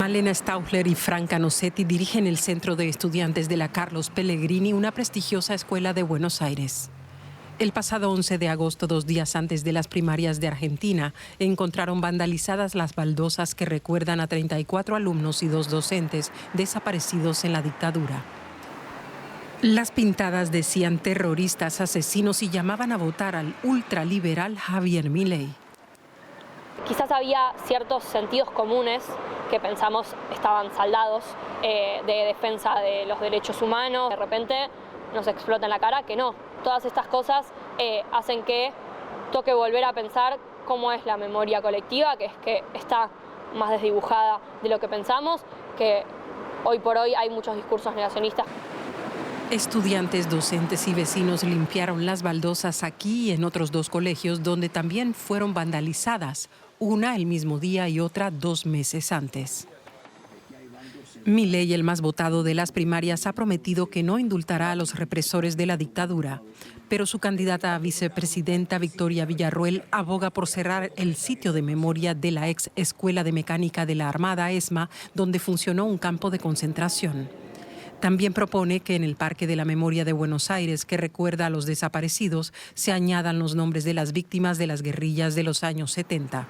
Malena Stauffler y Franca Nocetti dirigen el Centro de Estudiantes de la Carlos Pellegrini, una prestigiosa escuela de Buenos Aires. El pasado 11 de agosto, 2 días antes de las primarias de Argentina, encontraron vandalizadas las baldosas que recuerdan a 34 alumnos y 2 docentes desaparecidos en la dictadura. Las pintadas decían terroristas asesinos y llamaban a votar al ultraliberal Javier Milei. Quizás había ciertos sentidos comunes que pensamos estaban saldados de defensa de los derechos humanos. De repente nos explota en la cara que no. Todas estas cosas hacen que toque volver a pensar cómo es la memoria colectiva, que es que está más desdibujada de lo que pensamos, que hoy por hoy hay muchos discursos negacionistas. Estudiantes, docentes y vecinos limpiaron las baldosas aquí y en otros 2 colegios donde también fueron vandalizadas, una el mismo día y otra 2 meses antes. Milei, el más votado de las primarias, ha prometido que no indultará a los represores de la dictadura, pero su candidata a vicepresidenta, Victoria Villarroel, aboga por cerrar el sitio de memoria de la ex Escuela de Mecánica de la Armada, ESMA, donde funcionó un campo de concentración. También propone que en el Parque de la Memoria de Buenos Aires, que recuerda a los desaparecidos, se añadan los nombres de las víctimas de las guerrillas de los años 70.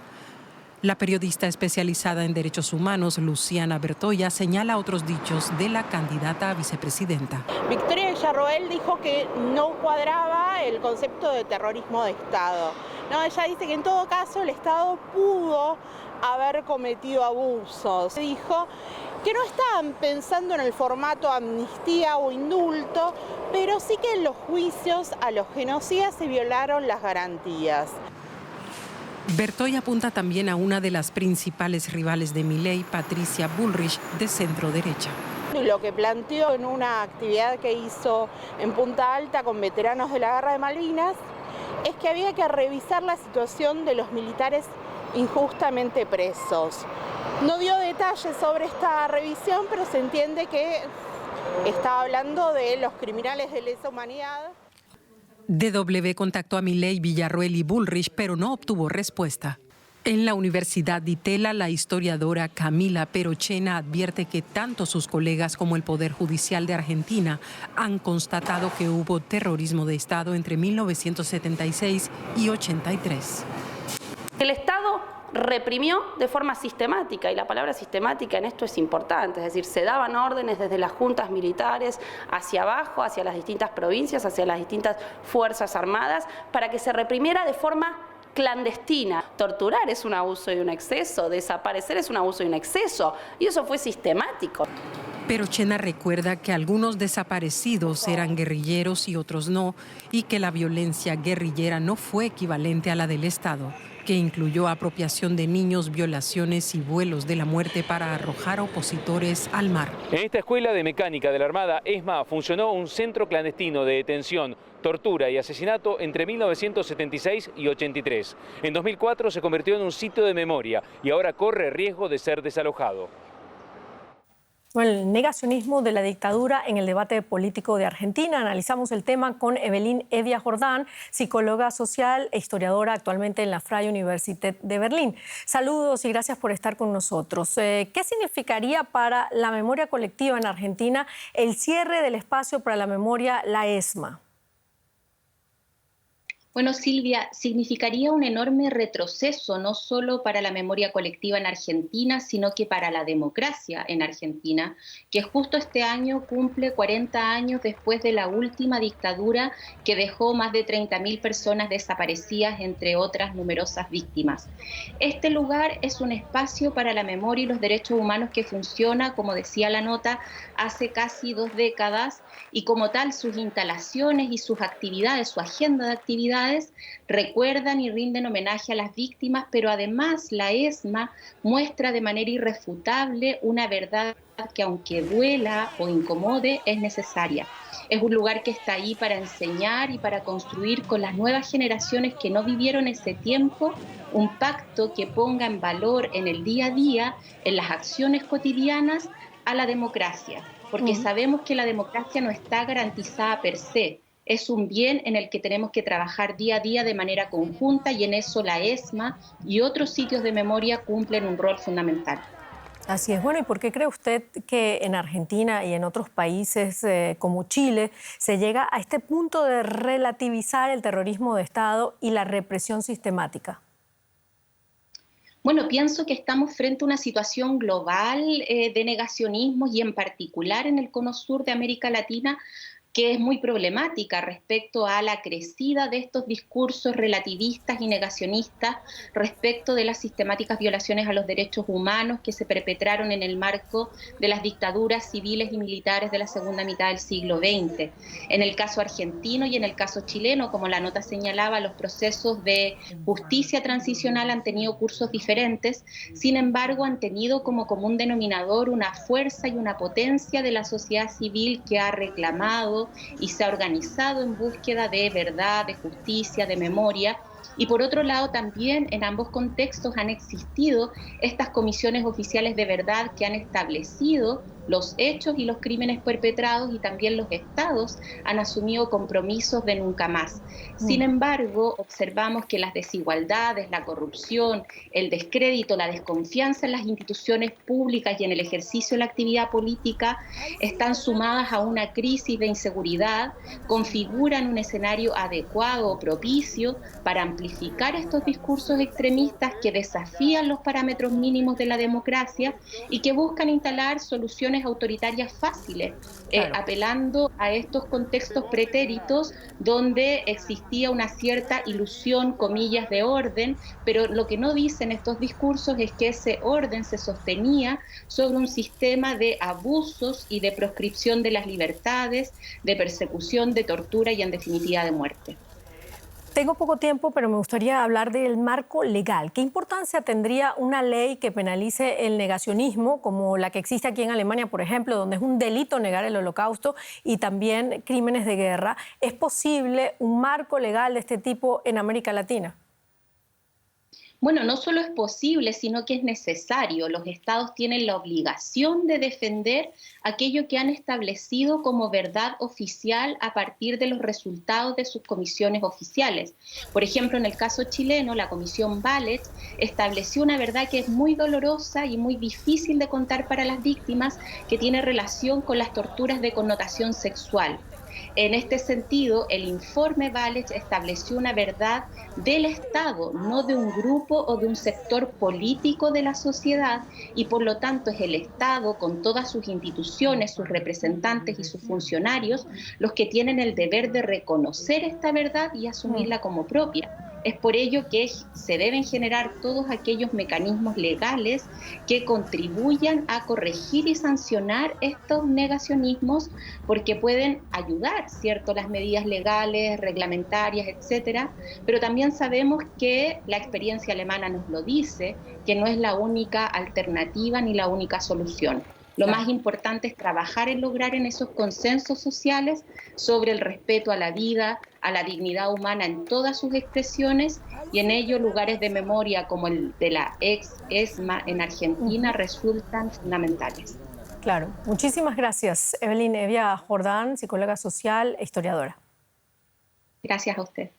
La periodista especializada en derechos humanos, Luciana Bertoya, señala otros dichos de la candidata a vicepresidenta. Victoria Villarroel dijo que no cuadraba el concepto de terrorismo de Estado. No, ella dice que en todo caso el Estado pudo haber cometido abusos. Dijo que no estaban pensando en el formato amnistía o indulto, pero sí que en los juicios a los genocidas se violaron las garantías. Bertoy apunta también a una de las principales rivales de Milei, Patricia Bullrich, de centro derecha. Lo que planteó en una actividad que hizo en Punta Alta con veteranos de la Guerra de Malvinas es que había que revisar la situación de los militares injustamente presos. No dio detalles sobre esta revisión, pero se entiende que está hablando de los criminales de lesa humanidad. DW contactó a Milei, Villarroel y Bullrich, pero no obtuvo respuesta. En la Universidad de Itela, la historiadora Camila Perochena advierte que tanto sus colegas como el Poder Judicial de Argentina han constatado que hubo terrorismo de Estado entre 1976 y 83. El Estado reprimió de forma sistemática, y la palabra sistemática en esto es importante, es decir, se daban órdenes desde las juntas militares hacia abajo, hacia las distintas provincias, hacia las distintas fuerzas armadas, para que se reprimiera de forma clandestina. Torturar es un abuso y un exceso, desaparecer es un abuso y un exceso, y eso fue sistemático. Perochena recuerda que algunos desaparecidos eran guerrilleros y otros no, y que la violencia guerrillera no fue equivalente a la del Estado, que incluyó apropiación de niños, violaciones y vuelos de la muerte para arrojar opositores al mar. En esta escuela de mecánica de la Armada, ESMA, funcionó un centro clandestino de detención, tortura y asesinato entre 1976 y 83. En 2004 se convirtió en un sitio de memoria y ahora corre riesgo de ser desalojado. El negacionismo de la dictadura en el debate político de Argentina. Analizamos el tema con Evelyn Evia Jordán, psicóloga social e historiadora actualmente en la Freie Universität de Berlín. Saludos y gracias por estar con nosotros. ¿Qué significaría para la memoria colectiva en Argentina el cierre del espacio para la memoria, la ESMA? Bueno, Silvia, significaría un enorme retroceso no solo para la memoria colectiva en Argentina, sino que para la democracia en Argentina, que justo este año cumple 40 años después de la última dictadura que dejó más de 30.000 personas desaparecidas, entre otras numerosas víctimas. Este lugar es un espacio para la memoria y los derechos humanos que funciona, como decía la nota, hace casi 2 décadas, y como tal sus instalaciones y sus actividades, su agenda de actividades, recuerdan y rinden homenaje a las víctimas, pero además la ESMA muestra de manera irrefutable una verdad que, aunque duela o incomode, es necesaria. Es un lugar que está ahí para enseñar y para construir con las nuevas generaciones que no vivieron ese tiempo un pacto que ponga en valor en el día a día, en las acciones cotidianas, a la democracia. Porque sabemos que la democracia no está garantizada per se, es un bien en el que tenemos que trabajar día a día de manera conjunta, y en eso la ESMA y otros sitios de memoria cumplen un rol fundamental. Así es. Bueno, ¿y por qué cree usted que en Argentina y en otros países como Chile se llega a este punto de relativizar el terrorismo de Estado y la represión sistemática? Bueno, pienso que estamos frente a una situación global de negacionismos y en particular en el cono sur de América Latina, que es muy problemática respecto a la crecida de estos discursos relativistas y negacionistas respecto de las sistemáticas violaciones a los derechos humanos que se perpetraron en el marco de las dictaduras civiles y militares de la segunda mitad del siglo XX. En el caso argentino y en el caso chileno, como la nota señalaba, los procesos de justicia transicional han tenido cursos diferentes, sin embargo han tenido como común denominador una fuerza y una potencia de la sociedad civil que ha reclamado y se ha organizado en búsqueda de verdad, de justicia, de memoria. Y por otro lado también en ambos contextos han existido estas comisiones oficiales de verdad que han establecido los hechos y los crímenes perpetrados, y también los estados han asumido compromisos de nunca más. Sin embargo, observamos que las desigualdades, la corrupción, el descrédito, la desconfianza en las instituciones públicas y en el ejercicio de la actividad política están sumadas a una crisis de inseguridad, configuran un escenario adecuado o propicio para amplificar estos discursos extremistas que desafían los parámetros mínimos de la democracia y que buscan instalar soluciones autoritarias fáciles, apelando a estos contextos pretéritos donde existía una cierta ilusión, comillas, de orden, pero lo que no dicen estos discursos es que ese orden se sostenía sobre un sistema de abusos y de proscripción de las libertades, de persecución, de tortura y en definitiva de muerte. Tengo poco tiempo, pero me gustaría hablar del marco legal. ¿Qué importancia tendría una ley que penalice el negacionismo, como la que existe aquí en Alemania, por ejemplo, donde es un delito negar el Holocausto y también crímenes de guerra? ¿Es posible un marco legal de este tipo en América Latina? Bueno, no solo es posible, sino que es necesario. Los estados tienen la obligación de defender aquello que han establecido como verdad oficial a partir de los resultados de sus comisiones oficiales. Por ejemplo, en el caso chileno, la comisión Valech estableció una verdad que es muy dolorosa y muy difícil de contar para las víctimas, que tiene relación con las torturas de connotación sexual. En este sentido, el informe Valech estableció una verdad del Estado, no de un grupo o de un sector político de la sociedad, y por lo tanto es el Estado, con todas sus instituciones, sus representantes y sus funcionarios, los que tienen el deber de reconocer esta verdad y asumirla como propia. Es por ello que se deben generar todos aquellos mecanismos legales que contribuyan a corregir y sancionar estos negacionismos, porque pueden ayudar, ¿cierto?, las medidas legales, reglamentarias, etcétera, pero también sabemos que la experiencia alemana nos lo dice, que no es la única alternativa ni la única solución. Lo más importante es trabajar en lograr en esos consensos sociales sobre el respeto a la vida, a la dignidad humana en todas sus expresiones, y en ello lugares de memoria como el de la ex ESMA en Argentina resultan fundamentales. Claro. Muchísimas gracias, Evelyn Evia Jordán, psicóloga social e historiadora. Gracias a usted.